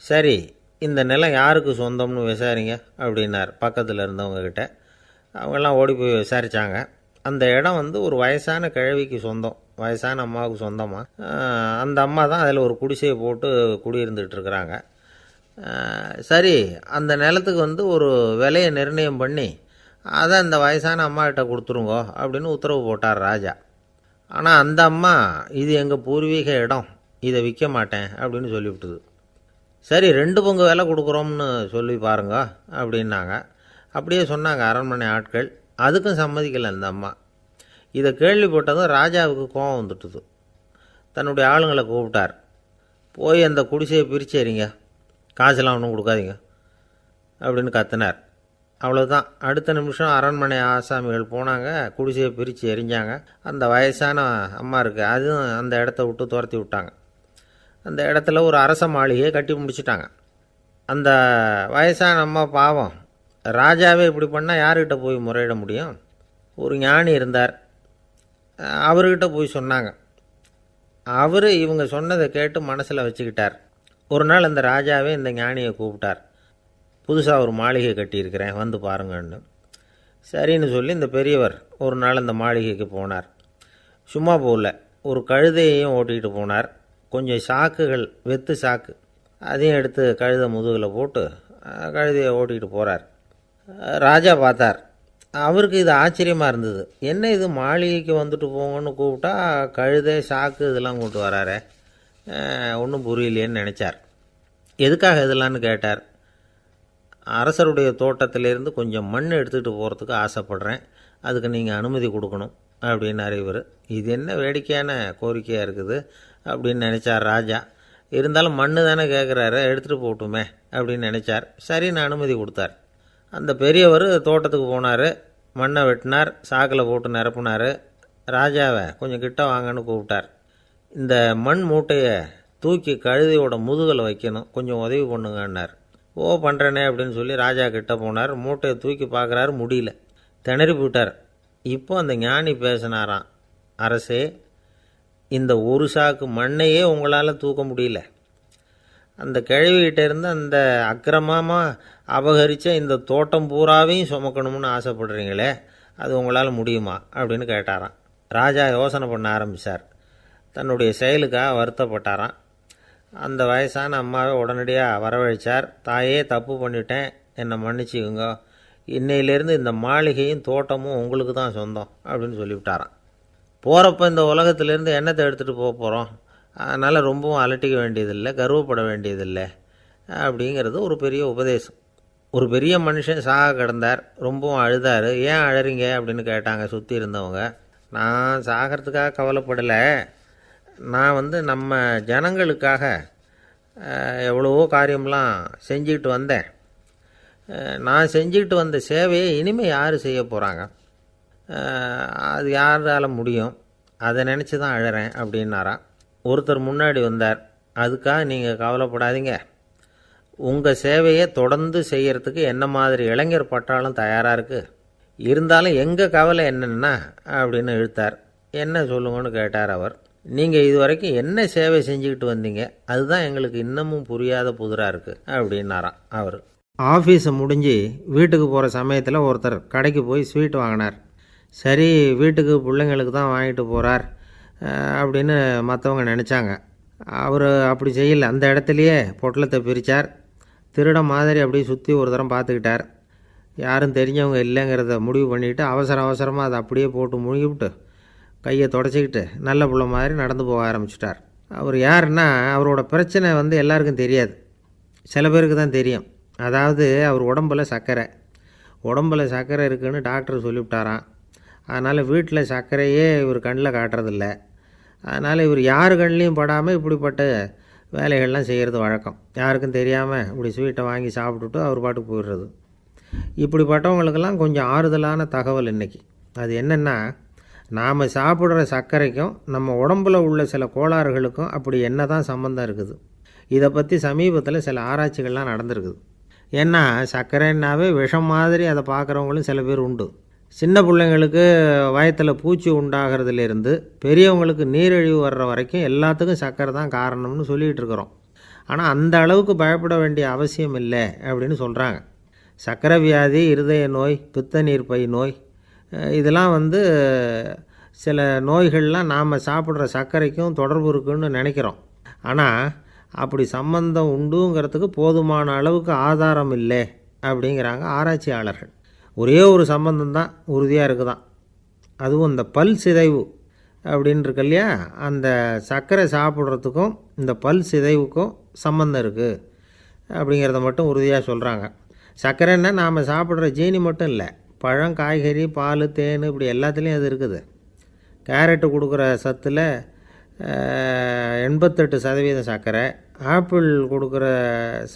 சரி, இந்த நிலம் யாருக்கு சொந்தம்னு விசாரிங்க அப்படின்னார் பக்கத்தில் இருந்தவங்கக்கிட்ட. அவங்கெல்லாம் ஓடி போய் விசாரித்தாங்க. அந்த இடம் ஒரு வயசான கிழவிக்கு சொந்தம், வயசான அம்மாவுக்கு சொந்தமாக. அந்த அம்மா தான் அதில் ஒரு குடிசையை போட்டு குடியிருந்துகிட்டு இருக்கிறாங்க. சரி, அந்த நிலத்துக்கு ஒரு விலையை நிர்ணயம் பண்ணி அதை அந்த வயசான அம்மாக்கிட்ட கொடுத்துருங்கோ அப்படின்னு உத்தரவு போட்டார் ராஜா. ஆனால் அந்த அம்மா, இது எங்கள் பூர்வீக இடம், இதை விற்க மாட்டேன் அப்படின்னு சொல்லிவிட்டுது. சரி, 2 பங்கு விலை கொடுக்குறோம்னு சொல்லி பாருங்க அப்படின்னாங்க. அப்படியே சொன்னாங்க அரண்மனை ஆட்கள். அதுக்கும் சம்மதிக்கலை அந்த அம்மா. இதை கேள்விப்பட்டதும் ராஜாவுக்கு கோபம் வந்துட்டுது. தன்னுடைய ஆளுங்களை கூப்பிட்டார். போய் அந்த குடிசையை பிரித்து எறிங்க, காசெல்லாம் ஒன்றும் கொடுக்காதீங்க அப்படின்னு கத்தினார். அவ்வளோதான். அடுத்த நிமிஷம் அரண்மனை ஆசாமிகள் போனாங்க, குடிசையை பிரித்து எரிஞ்சாங்க. அந்த வயசான அம்மா இருக்குது, அதுவும் அந்த இடத்த விட்டு துரத்தி விட்டாங்க. அந்த இடத்துல ஒரு அரச மாளிகையை கட்டி முடிச்சிட்டாங்க. அந்த வயசான அம்மா பாவம், ராஜாவே இப்படி பண்ணால் யார்கிட்ட போய் முறையிட முடியும்? ஒரு ஞானி இருந்தார், அவர்கிட்ட போய் சொன்னாங்க. அவர் இவங்க சொன்னதை கேட்டு மனசில் வச்சுக்கிட்டார். ஒரு நாள் அந்த ராஜாவே இந்த ஞானியை கூப்பிட்டார். புதுசாக ஒரு மாளிகை கட்டியிருக்கிறேன், வந்து பாருங்கன்னு. சரின்னு சொல்லி இந்த பெரியவர் ஒரு நாள் அந்த மாளிகைக்கு போனார். சும்மா போகல, ஒரு கழுதையையும் ஓட்டிகிட்டு போனார். கொஞ்சம் சாக்குகள், வெத்து சாக்கு, அதையும் எடுத்து கழுதை முதுகில் போட்டு கழுதையை ஓட்டிகிட்டு போகிறார். ராஜா பார்த்தார். அவருக்கு இது ஆச்சரியமாக இருந்தது. என்ன இது, மாளிகைக்கு வந்துட்டு போங்கன்னு கூப்பிட்டா கழுதை சாக்கு இதெல்லாம் கொண்டு வராரே, ஒன்றும் புரியலையேன்னு நினச்சார். எதுக்காக இதெல்லாம்னு கேட்டார். அரசருடைய தோட்டத்திலேருந்து கொஞ்சம் மண் எடுத்துகிட்டு போகிறதுக்கு ஆசைப்படுறேன், அதுக்கு நீங்கள் அனுமதி கொடுக்கணும் அப்படின்னாரு இவர். இது என்ன வேடிக்கையான கோரிக்கையாக இருக்குது அப்படின்னு நினச்சார் ராஜா. இருந்தாலும் மண் தானே கேட்குறாரு, எடுத்துகிட்டு போகட்டுமே அப்படின்னு நினச்சார். சரின்னு அனுமதி கொடுத்தார். அந்த பெரியவர் தோட்டத்துக்கு போனார், மண்ணை வெட்டினார், சாக்கில் போட்டு நிரப்புனார். ராஜாவை கொஞ்சம் கிட்ட வாங்கன்னு கூப்பிட்டார். இந்த மண் மூட்டையை தூக்கி கழுதையோட முதுகில் வைக்கணும், கொஞ்சம் உதவி பண்ணுங்கன்னார். ஓ, பண்ணுறேனே அப்படின்னு சொல்லி ராஜா கிட்ட போனார். மூட்டையை தூக்கி பார்க்குறாரு, முடியல, திணறி போயிட்டார். இப்போ அந்த ஞானி பேசினாராம். அரசே, இந்த ஒரு சாக்கு மண்ணையே உங்களால் தூக்க முடியல, அந்த கிழவிகிட்ட இருந்து அந்த அக்கிரமமாக அபகரித்த இந்த தோட்டம் பூராவையும் சுமக்கணும்னு ஆசைப்படுறீங்களே, அது உங்களால் முடியுமா அப்படின்னு கேட்டாராம். ராஜா யோசனை பண்ண ஆரம்பித்தார். தன்னுடைய செயலுக்காக வருத்தப்பட்டாராம். அந்த வயசான அம்மாவை உடனடியாக வரவழைச்சார். தாயே, தப்பு பண்ணிட்டேன், என்னை மன்னிச்சுக்குங்க, இன்னையிலேருந்து இந்த மாளிகையும் தோட்டமும் உங்களுக்கு தான் சொந்தம் அப்படின்னு சொல்லிவிட்டாராம். போகிறப்ப இந்த உலகத்திலேருந்து எண்ணத்தை எடுத்துகிட்டு போக போகிறோம், அதனால் ரொம்பவும் அலட்டிக்க வேண்டியதில்லை, கர்வப்பட வேண்டியதில்லை அப்படிங்கிறது ஒரு பெரிய உபதேசம். ஒரு பெரிய மனுஷன் சாக கிடந்தார், ரொம்பவும் அழுதார். ஏன் அழறீங்க அப்படின்னு கேட்டாங்க சுற்றி இருந்தவங்க. நான் சாகிறதுக்காக கவலைப்படலை, நான் நம்ம ஜனங்களுக்காக எவ்வளவோ காரியம்லாம் செஞ்சுக்கிட்டு வந்தேன். நான் செஞ்சுக்கிட்டு வந்த சேவையை இனிமேல் யார் செய்ய போகிறாங்க, அது யாரால் முடியும், அதை நினச்சி தான் அழறேன் அப்படின்னாராம். ஒருத்தர் முன்னாடி வந்தார். அதுக்காக நீங்கள் கவலைப்படாதீங்க, உங்கள் சேவையை தொடர்ந்து செய்கிறதுக்கு என்ன மாதிரி இளைஞர் பட்டாலும் தயாராக இருக்குது, இருந்தாலும் எங்கள் கவலை என்னென்னா அப்படின்னு இழுத்தார். என்ன சொல்லுங்கன்னு கேட்டார் அவர். நீங்கள் இது வரைக்கும் என்ன சேவை செஞ்சுக்கிட்டு வந்தீங்க, அதுதான் எங்களுக்கு இன்னமும் புரியாத புதிராக இருக்குது அப்படின்னாராம் அவர். ஆஃபீஸை முடிஞ்சு வீட்டுக்கு போகிற சமயத்தில் ஒருத்தர் கடைக்கு போய் ஸ்வீட் வாங்கினார். சரி, வீட்டுக்கு பிள்ளைங்களுக்கு தான் வாங்கிட்டு போகிறார் அப்படின்னு மற்றவங்க நினச்சாங்க. அவர் அப்படி செய்யலை. அந்த இடத்துலையே பொட்டலத்தை பிரித்தார். திருட மாதிரி அப்படியே சுற்றி ஒரு தரம் பார்த்துக்கிட்டார். யாரும் தெரிஞ்சவங்க இல்லைங்கிறத முடிவு பண்ணிவிட்டு அவசரமாக அதை அப்படியே போட்டு முழுகிவிட்டு கையை தொடச்சிக்கிட்டு நல்ல பிள்ளை மாதிரி நடந்து போக ஆரம்பிச்சிட்டார். அவர் யாருன்னா, அவரோட பிரச்சனை எல்லாருக்கும் தெரியாது, சில பேருக்கு தான் தெரியும். அதாவது அவர் உடம்பில் சர்க்கரை இருக்குதுன்னு டாக்டர் சொல்லிவிட்டாராம். அதனால் வீட்டில் சர்க்கரையே இவர் கண்ணில் காட்டுறதில்ல. அதனால் இவர் யார் கண்ணிலையும் படாமல் இப்படிப்பட்ட வேலைகள்லாம் செய்கிறது வழக்கம். யாருக்கும் தெரியாமல் இப்படி ஸ்வீட்டை வாங்கி சாப்பிட்டுட்டு அவர் பாட்டுக்கு போயிடுறது. இப்படிப்பட்டவங்களுக்கெல்லாம் கொஞ்சம் ஆறுதலான தகவல் இன்றைக்கி. அது என்னென்னா, நாம் சாப்பிட்ற சர்க்கரைக்கும் நம்ம உடம்பில் உள்ள சில கோளாறுகளுக்கும் அப்படி என்ன தான் சம்மந்தம் இருக்குது. இதை பற்றி சமீபத்தில் சில ஆராய்ச்சிகள்லாம் நடந்திருக்குது. ஏன்னா சர்க்கரைன்னாவே விஷம் மாதிரி அதை பார்க்குறவங்களும் சில பேர் உண்டு. சின்ன பிள்ளைங்களுக்கு வயத்தில் பூச்சி உண்டாகிறதுலேருந்து பெரியவங்களுக்கு நீரிழிவு வர்ற வரைக்கும் எல்லாத்துக்கும் சர்க்கரை தான் காரணம்னு சொல்லிகிட்டு இருக்கிறோம். ஆனால் அந்த அளவுக்கு பயப்பட வேண்டிய அவசியம் இல்லை அப்படின்னு சொல்கிறாங்க. சர்க்கரை வியாதி, இருதய நோய், பித்த நீர்ப்பை நோய், இதெல்லாம் சில நோய்கள்லாம் நாம் சாப்பிட்ற சர்க்கரைக்கும் தொடர்பு இருக்குன்னு நினைக்கிறோம். ஆனால் அப்படி சம்பந்தம் உண்டுங்கிறதுக்கு போதுமான அளவுக்கு ஆதாரம் இல்லை அப்படிங்கிறாங்க ஆராய்ச்சியாளர்கள். ஒரே ஒரு சம்பந்தம் தான் உறுதியாக இருக்குதான். அதுவும் இந்த பல் சிதைவு அப்படின்னு இருக்கு இல்லையா, அந்த சர்க்கரை சாப்பிட்றதுக்கும் இந்த பல் சிதைவுக்கும் சம்பந்தம் இருக்குது அப்படிங்கிறத மட்டும் உறுதியாக சொல்கிறாங்க. சர்க்கரைன்னா நாம் சாப்பிட்ற ஜீனி மட்டும் இல்லை, பழம், காய்கறி, பால், தேன், இப்படி எல்லாத்துலேயும் அது இருக்குது. கேரட்டு கொடுக்குற சத்தில் 88% சர்க்கரை, ஆப்பிள் கொடுக்குற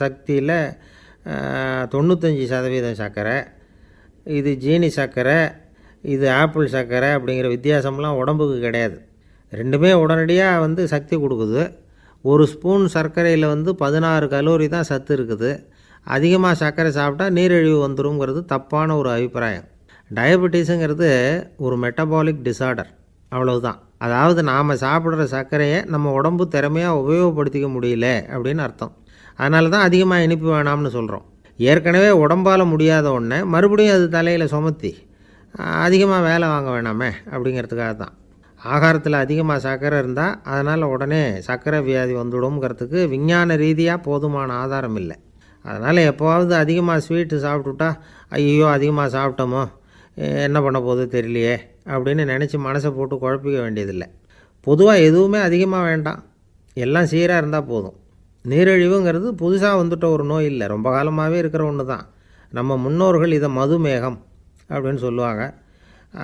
சக்தியில் 95% சர்க்கரை. இது ஜீனி சர்க்கரை, இது ஆப்பிள் சர்க்கரை அப்படிங்கிற வித்தியாசம்லாம் உடம்புக்கு கிடையாது. ரெண்டுமே உடனடியாக சக்தி கொடுக்குது. ஒரு ஸ்பூன் சர்க்கரையில் 16 கலோரி தான் சத்து இருக்குது. அதிகமாக சர்க்கரை சாப்பிட்டா நீரிழிவு வந்துருங்கிறது தப்பான ஒரு அபிப்பிராயம். டயபெட்டிஸுங்கிறது ஒரு மெட்டபாலிக் டிஸார்டர், அவ்வளவுதான். அதாவது நாம் சாப்பிட்ற சர்க்கரையை நம்ம உடம்பு திறமையாக உபயோகப்படுத்திக்க முடியல அப்படின்னு அர்த்தம். அதனால தான் அதிகமாக இனிப்பு வேணாம்னு சொல்கிறோம். ஏற்கனவே உடம்பால் முடியாத ஒன்றை மறுபடியும் அது தலையில் சுமத்தி அதிகமாக வேலை வாங்க வேணாமே அப்படிங்கிறதுக்காக தான். ஆகாரத்தில் அதிகமாக சர்க்கரை இருந்தால் அதனால் உடனே சர்க்கரை வியாதி வந்துடும்ங்கிறதுக்கு விஞ்ஞான ரீதியாக போதுமான ஆதாரம் இல்லை. அதனால் எப்போவாவது அதிகமாக ஸ்வீட்டு சாப்பிட்டுட்டா ஐயோ அதிகமாக சாப்பிட்டோமோ என்ன பண்ண போகுது தெரியலையே அப்படின்னு நினச்சி மனசை போட்டு குழப்பிக்க வேண்டியதில்லை. பொதுவாக எதுவுமே அதிகமாக வேண்டாம், எல்லாம் சீராக இருந்தால் போதும். நீரிழிவுங்கிறது புதுசாக வந்துட்ட ஒரு நோய் இல்லை, ரொம்ப காலமாகவே இருக்கிற ஒன்று தான். நம்ம முன்னோர்கள் இதை மதுமேகம் அப்படின்னு சொல்லுவாங்க.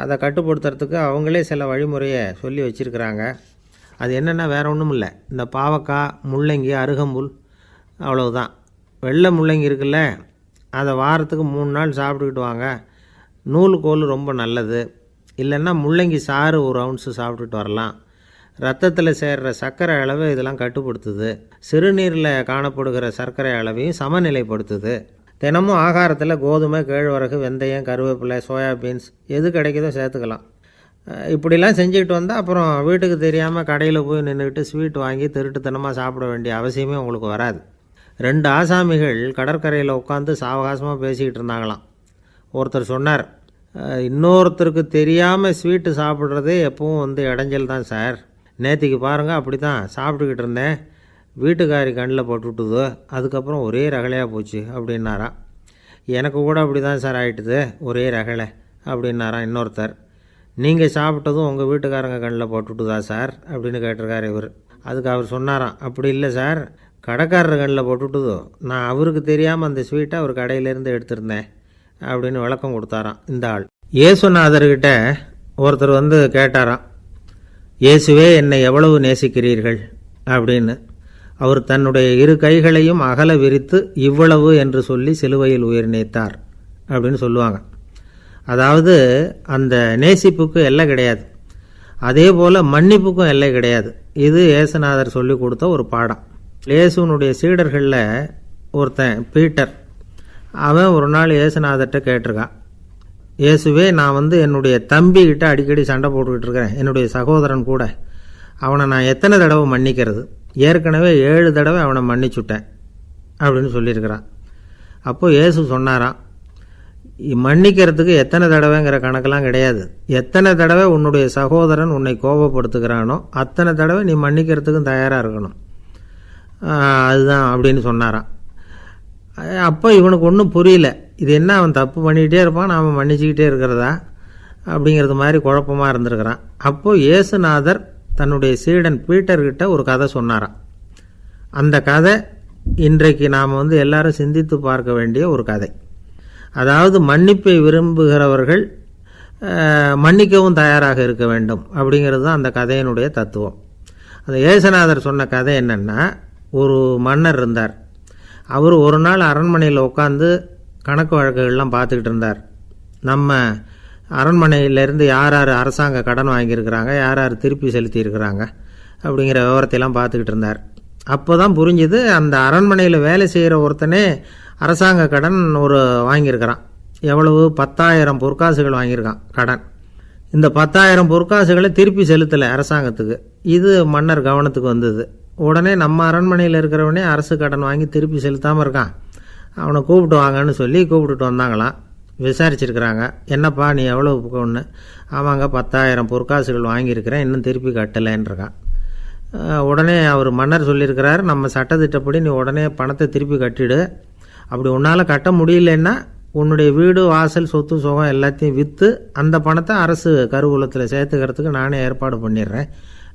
அதை கட்டுப்படுத்துறதுக்கு அவங்களே சில வழிமுறையை சொல்லி வச்சுருக்கிறாங்க. அது என்னென்னா வேறு ஒன்றும் இல்லை, இந்த பாவக்காய், முள்ளங்கி, அருகம்புல், அவ்வளவுதான். வெள்ளை முள்ளங்கி இருக்குல்ல, அதை வாரத்துக்கு 3 நாள் சாப்பிட்டுக்கிட்டு வாங்க. நூலுக்கோல் ரொம்ப நல்லது. இல்லைன்னா முள்ளங்கி சாறு 1 ounce சாப்பிட்டுட்டு வரலாம். ரத்தத்தில் சேர்கிற சர்க்கரை அளவை இதெல்லாம் கட்டுப்படுத்துது. சிறுநீரில் காணப்படுகிற சர்க்கரை அளவையும் சமநிலைப்படுத்துது. தினமும் ஆகாரத்தில் கோதுமை, கேழ்வரகு, வெந்தயம், கருவேப்பிலை, சோயாபீன்ஸ் எது கிடைக்குதோ சேர்த்துக்கலாம். இப்படிலாம் செஞ்சுக்கிட்டு வந்தால் அப்புறம் வீட்டுக்கு தெரியாமல் கடையில் போய் நின்றுக்கிட்டு ஸ்வீட் வாங்கி திருட்டுத்தனமாக சாப்பிட வேண்டிய அவசியமே உங்களுக்கு வராது. 2 ஆசாமிகள் கடற்கரையில் உட்காந்து சாவகாசமாக பேசிக்கிட்டு இருந்தாங்களாம். ஒருத்தர் சொன்னார், இன்னொருத்தருக்கு தெரியாமல் ஸ்வீட்டு சாப்பிட்றதே எப்பவும் இடைஞ்சல் தான் சார். நேற்றுக்கு பாருங்கள் அப்படி தான் சாப்பிட்டுக்கிட்டு இருந்தேன், வீட்டுக்காரி கண்ணில் போட்டுவிட்டுது, அதுக்கப்புறம் ஒரே ரகலையாக போச்சு அப்படின்னாராம். எனக்கு கூட அப்படி தான் சார் ஆகிட்டுது, ஒரே ரகலை அப்படின்னாராம் இன்னொருத்தர். நீங்கள் சாப்பிட்டதும் உங்கள் வீட்டுக்காரங்க கண்ணில் போட்டுவிட்டுதா சார் அப்படின்னு கேட்டிருக்கார் இவர். அதுக்கு அவர் சொன்னாராம், அப்படி இல்லை சார், கடைக்காரர் கண்ணில் போட்டுவிட்டுதோ, நான் அவருக்கு தெரியாமல் அந்த ஸ்வீட்டை அவர் கடையிலேருந்து எடுத்திருந்தேன் அப்படின்னு விளக்கம் கொடுத்தாராம் இந்த ஆள். இயேசுநாதர்கிட்ட ஒருத்தர் கேட்டாராம், இயேசுவே என்னை எவ்வளவு நேசிக்கிறீர்கள் அப்படின்னு. அவர் தன்னுடைய 2 கைகளையும் அகல விரித்து இவ்வளவு என்று சொல்லி சிலுவையில் உயிர் நீத்தார் அப்படின்னு சொல்லுவாங்க. அதாவது அந்த நேசிப்புக்கு எல்லை கிடையாது, அதே போல் மன்னிப்புக்கும் எல்லை கிடையாது. இது இயேசுநாதர் சொல்லி கொடுத்த ஒரு பாடம். இயேசுனுடைய சீடர்களில் ஒருத்தன் பீட்டர், அவன் ஒரு நாள் இயேசுநாதர்கிட்ட கேட்டிருக்கான், இயேசுவே நான் என்னுடைய தம்பிக்கிட்ட அடிக்கடி சண்டை போட்டுக்கிட்டு இருக்கிறேன், என்னுடைய சகோதரன் கூட, அவனை நான் எத்தனை தடவை மன்னிக்கிறது? ஏற்கனவே 7 தடவை அவனை மன்னிச்சுட்டேன் அப்படின்னு சொல்லியிருக்கிறான். அப்போது இயேசு சொன்னாராம், மன்னிக்கிறதுக்கு எத்தனை தடவைங்கிற கணக்கெல்லாம் கிடையாது, எத்தனை தடவை உன்னுடைய சகோதரன் உன்னை கோபப்படுத்துகிறானோ அத்தனை தடவை நீ மன்னிக்கிறதுக்கும் தயாராக இருக்கணும், அதுதான் அப்படின்னு சொன்னாராம். அப்போ இவனுக்கு ஒன்றும் புரியல, இது என்ன அவன் தப்பு பண்ணிக்கிட்டே இருப்பான், நாம் மன்னிச்சுக்கிட்டே இருக்கிறதா அப்படிங்கிறது மாதிரி குழப்பமாக இருந்திருக்கிறான். அப்போது இயேசுநாதர் தன்னுடைய சீடன் பீட்டர்கிட்ட ஒரு கதை சொன்னாராம். அந்த கதை இன்றைக்கு நாம் எல்லாரும் சிந்தித்து பார்க்க வேண்டிய ஒரு கதை. அதாவது மன்னிப்பை விரும்புகிறவர்கள் மன்னிக்கவும் தயாராக இருக்க வேண்டும் அப்படிங்கிறது தான் அந்த கதையினுடைய தத்துவம். அந்த இயேசுநாதர் சொன்ன கதை என்னென்னா, ஒரு மன்னர் இருந்தார். அவர் ஒரு நாள் அரண்மனையில் உட்காந்து கணக்கு வழக்குகள்லாம் பார்த்துக்கிட்டு இருந்தார். நம்ம அரண்மனையிலேருந்து யார் யார் அரசாங்க கடன் வாங்கியிருக்கிறாங்க, யார் யார் திருப்பி செலுத்தியிருக்கிறாங்க அப்படிங்கிற விவரத்தையெல்லாம் பார்த்துக்கிட்டு இருந்தார். அப்போ தான் புரிஞ்சுது, அந்த அரண்மனையில் வேலை செய்கிற ஒருத்தனே அரசாங்க கடன் வாங்கியிருக்கிறான். எவ்வளவு? 10,000 பொற்காசுகள் வாங்கியிருக்கான் கடன். இந்த 10,000 பொற்காசுகளை திருப்பி செலுத்தலை அரசாங்கத்துக்கு. இது மன்னர் கவனத்துக்கு வந்தது. உடனே நம்ம அரண்மனையில் இருக்கிறவனே அரசு கடன் வாங்கி திருப்பி செலுத்தாமல் இருக்கான், அவனை கூப்பிட்டு வாங்கன்னு சொல்லி கூப்பிட்டுட்டு வந்தாங்களாம். விசாரிச்சிருக்கிறாங்க. என்னப்பா நீ எவ்வளோ ஒன்று? ஆமாங்க 10,000 பொற்காசுகள் வாங்கியிருக்கிறேன், இன்னும் திருப்பி கட்டலைன்றிருக்கான். உடனே அவர் மன்னர் சொல்லியிருக்கிறார், நம்ம சட்டத்திட்டப்படி நீ உடனே பணத்தை திருப்பி கட்டிடு. அப்படி உன்னால் கட்ட முடியலன்னா உன்னுடைய வீடு வாசல் சொத்து சுகம் எல்லாத்தையும் விற்று அந்த பணத்தை அரசு கருவூலத்தில் சேர்த்துக்கிறதுக்கு நானே ஏற்பாடு பண்ணிடுறேன்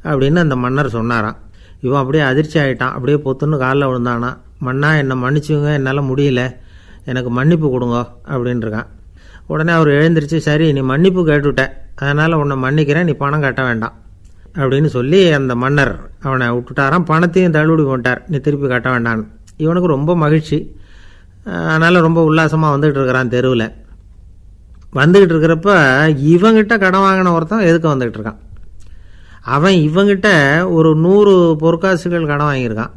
அப்படின்னு அந்த மன்னர் சொன்னாராம். இவன் அப்படியே அதிர்ச்சி ஆகிட்டான். அப்படியே பொத்துன்னு காலில் விழுந்தானா. மன்னா என்னை மன்னிச்சுங்க, என்னால் முடியல, எனக்கு மன்னிப்பு கொடுங்க அப்படின்ட்டுருக்கான். உடனே அவர் எழுந்திரிச்சு, சரி நீ மன்னிப்பு கேட்டுவிட்டேன், அதனால் உன்னை மன்னிக்கிறேன், நீ பணம் கட்ட வேண்டாம் அப்படின்னு சொல்லி அந்த மன்னர் அவனை விட்டுட்டாராம். பணத்தையும் தள்ளுபடி பண்ணிட்டார், நீ திருப்பி கட்ட வேண்டான்னு. இவனுக்கு ரொம்ப மகிழ்ச்சி. அதனால் ரொம்ப உல்லாசமாக வந்துகிட்டு இருக்கிறான். தெருவில் வந்துக்கிட்டு இருக்கிறப்ப இவங்கிட்ட கடன் வாங்கின ஒருத்தன் எதுக்கு வந்துக்கிட்டு இருக்கான். அவன் இவங்கிட்ட ஒரு 100 பொற்காசுகள் கடன் வாங்கியிருக்கான்.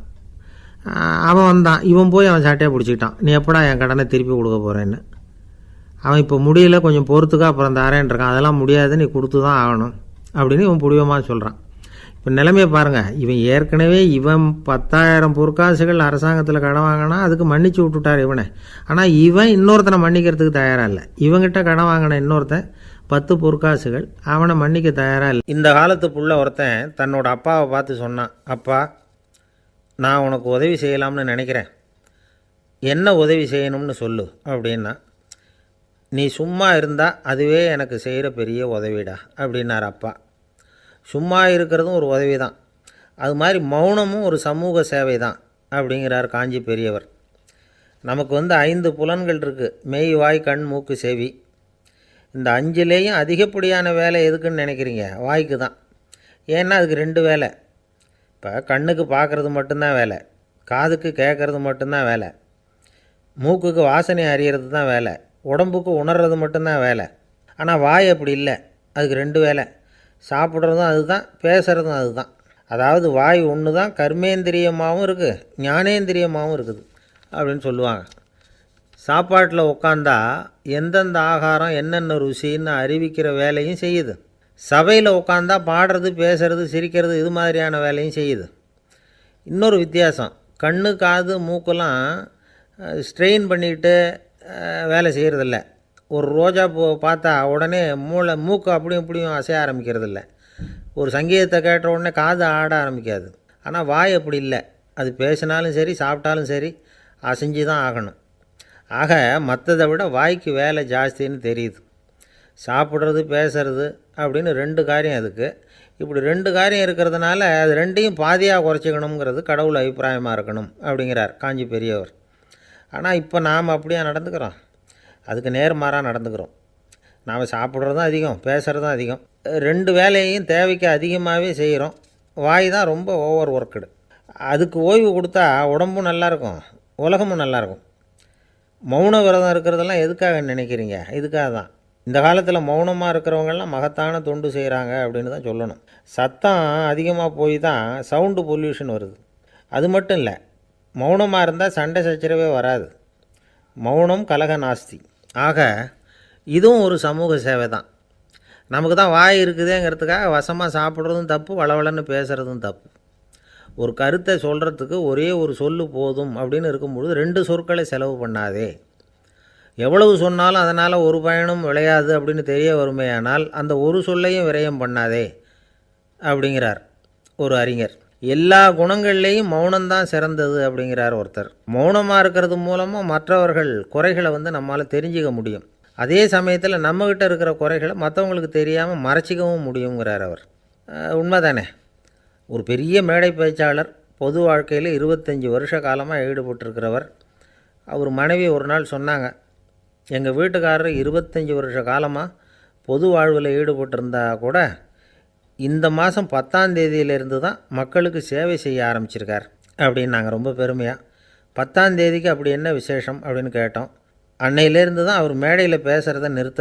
அவன் வந்தான். இவன் போய் அவன் சாட்டையாக பிடிச்சிக்கிட்டான், நீ எப்படா என் கடனை திருப்பி கொடுக்க போகிறேன்னு. அவன் இப்போ முடியல, கொஞ்சம் பொறுத்துக்கா, அப்புறம் தரேன் இருக்கான். அதெல்லாம் முடியாது, நீ கொடுத்து தான் ஆகணும் அப்படின்னு இவன் புடிவமாக சொல்கிறான். இப்போ நிலைமையை பாருங்கள். இவன் ஏற்கனவே 10,000 பொற்காசுகள் அரசாங்கத்தில் கடன் வாங்கினா அதுக்கு மன்னிச்சு விட்டுட்டார் இவனை. ஆனால் இவன் இன்னொருத்தனை மன்னிக்கிறதுக்கு தயாராக இல்லை. இவங்கிட்ட கடன் வாங்கின இன்னொருத்தன் 10 பொற்காசுகள், அவனை மன்னிக்க தயாராக இல்லை. இந்த காலத்து புள்ள ஒருத்தன் தன்னோட அப்பாவை பார்த்து சொன்னான், அப்பா நான் உனக்கு உதவி செய்யலாம்னு நினைக்கிறேன், என்ன உதவி செய்யணும்னு சொல்லு அப்படின்னா. நீ சும்மா இருந்தால் அதுவே எனக்கு செய்கிற பெரிய உதவிடா அப்படின்னார் அப்பா. சும்மா இருக்கிறதும் ஒரு உதவி தான், அது மாதிரி மௌனமும் ஒரு சமூக சேவை தான் அப்படிங்கிறார் காஞ்சி பெரியவர். நமக்கு 5 புலன்கள் இருக்குது, மெய் வாய் கண் மூக்கு செவி. இந்த 5லேயும் அதிகப்படியான வேலை எதுக்குன்னு நினைக்கிறீங்க? வாய்க்கு தான். ஏன்னா அதுக்கு 2 வேலை. இப்போ கண்ணுக்கு பார்க்குறது மட்டும்தான் வேலை, காதுக்கு கேட்குறது மட்டும்தான் வேலை, மூக்குக்கு வாசனை அறியறது தான் வேலை, உடம்புக்கு உணர்றது மட்டும்தான் வேலை. ஆனால் வாய் அப்படி இல்லை, அதுக்கு 2 வேலை. சாப்பிட்றதும் அதுதான், பேசுகிறதும் அதுதான். அதாவது வாய் ஒன்று தான் கர்மேந்திரியமாகவும் இருக்குது, ஞானேந்திரியமாகவும் இருக்குது அப்படின்னு சொல்லுவாங்க. சாப்பாட்டில் உட்காந்தா எந்தெந்த ஆகாரம் என்னென்ன ருசின்னு அறிவிக்கிற வேலையும் செய்யுது. சபையில் உட்காந்தா பாடுறது, பேசுறது, சிரிக்கிறது, இது மாதிரியான வேலையும் செய்யுது. இன்னொரு வித்தியாசம், கண்ணு காது மூக்கெல்லாம் ஸ்ட்ரெயின் பண்ணிக்கிட்டு வேலை செய்கிறதில்ல. ஒரு ரோஜா பூ பார்த்தா உடனே மூக்கு அப்படியும் இப்படியும் அசைய ஆரம்பிக்கிறதில்ல. ஒரு சங்கீதத்தை கேட்ட உடனே காது ஆட ஆரம்பிக்காது. ஆனால் வாய் அப்படி இல்லை, அது பேசினாலும் சரி சாப்பிட்டாலும் சரி அசைஞ்சு தான் ஆகணும். ஆக மற்றதை விட வாய்க்கு வேலை ஜாஸ்தின்னு தெரியுது. சாப்பிட்றது பேசுறது அப்படின்னு 2 காரியம் அதுக்கு. இப்படி 2 காரியம் இருக்கிறதுனால அது 2ஐயும் பாதியாக குறைச்சிக்கணுங்கிறது கடவுள் அபிப்பிராயமாக இருக்கணும் அப்படிங்கிறார் காஞ்சி பெரியவர். ஆனால் இப்போ நாம் அப்படியே நடந்துக்கிறோம், அதுக்கு நேர்மாறாக நடந்துக்கிறோம். நாம் சாப்பிட்றதும் அதிகம், பேசுகிறதும் அதிகம், 2 வேலையையும் தேவைக்கு அதிகமாகவே செய்கிறோம். வாய் தான் ரொம்ப ஓவர் ஒர்க்குடு. அதுக்கு ஓய்வு கொடுத்தா உடம்பும் நல்லாயிருக்கும், உலகமும் நல்லாயிருக்கும். மௌன விரதம் இருக்கிறதெல்லாம் எதுக்காக நினைக்கிறீங்க? இதுக்காக தான். இந்த காலத்தில் மௌனமாக இருக்கிறவங்கெல்லாம் மகத்தான தொண்டு செய்கிறாங்க அப்படின்னு தான் சொல்லணும். சத்தம் அதிகமாக போய் தான் சவுண்டு பொல்யூஷன் வருது. அது மட்டும் இல்லை, மௌனமாக இருந்தால் சண்டை சச்சரவே வராது. மௌனம் கலக நாஸ்தி. ஆக இதுவும் ஒரு சமூக சேவை தான். நமக்கு தான் வாய் இருக்குதேங்கிறதுக்காக வசமாக சாப்பிட்றதும் தப்பு, வளவளன்னு பேசுகிறதும் தப்பு. ஒரு கருத்தை சொல்கிறதுக்கு ஒரே ஒரு சொல்லு போதும் அப்படின்னு இருக்கும்பொழுது 2 சொற்களை செலவு பண்ணாதே. எவ்வளவு சொன்னாலும் அதனால் ஒரு பயனும் விளையாது அப்படின்னு தெரிய வருமேயானால் அந்த ஒரு சொல்லையும் விரயம் பண்ணாதே அப்படிங்கிறார் ஒரு அறிஞர். எல்லா குணங்கள்லேயும் மௌனம்தான் சிறந்தது அப்படிங்கிறார் ஒருத்தர். மௌனமாக இருக்கிறது மூலமாக மற்றவர்கள் குறைகளை நம்மால் தெரிஞ்சிக்க முடியும். அதே சமயத்தில் நம்மக்கிட்ட இருக்கிற குறைகளை மற்றவங்களுக்கு தெரியாமல் மறைச்சிக்கவும் முடியுங்கிறார் அவர். உண்மைதானே? ஒரு பெரிய மேடை பேச்சாளர், பொது வாழ்க்கையில் 25 வருஷ காலமாக ஈடுபட்டிருக்கிறவர். அவர் மனைவி ஒரு நாள் சொன்னாங்க, எங்கள் வீட்டுக்காரர் 25 வருஷ காலமாக பொது வாழ்வில் ஈடுபட்டிருந்தா கூட இந்த மாதம் 10ஆம் தேதியிலிருந்து தான் மக்களுக்கு சேவை செய்ய ஆரம்பிச்சிருக்கார் அப்படின்னு நாங்கள் ரொம்ப பெருமையாக. 10ஆம் தேதிக்கு அப்படி என்ன விசேஷம் அப்படின்னு கேட்டோம். அன்னையிலேருந்து தான் அவர் மேடையில் பேசுகிறத நிறுத்த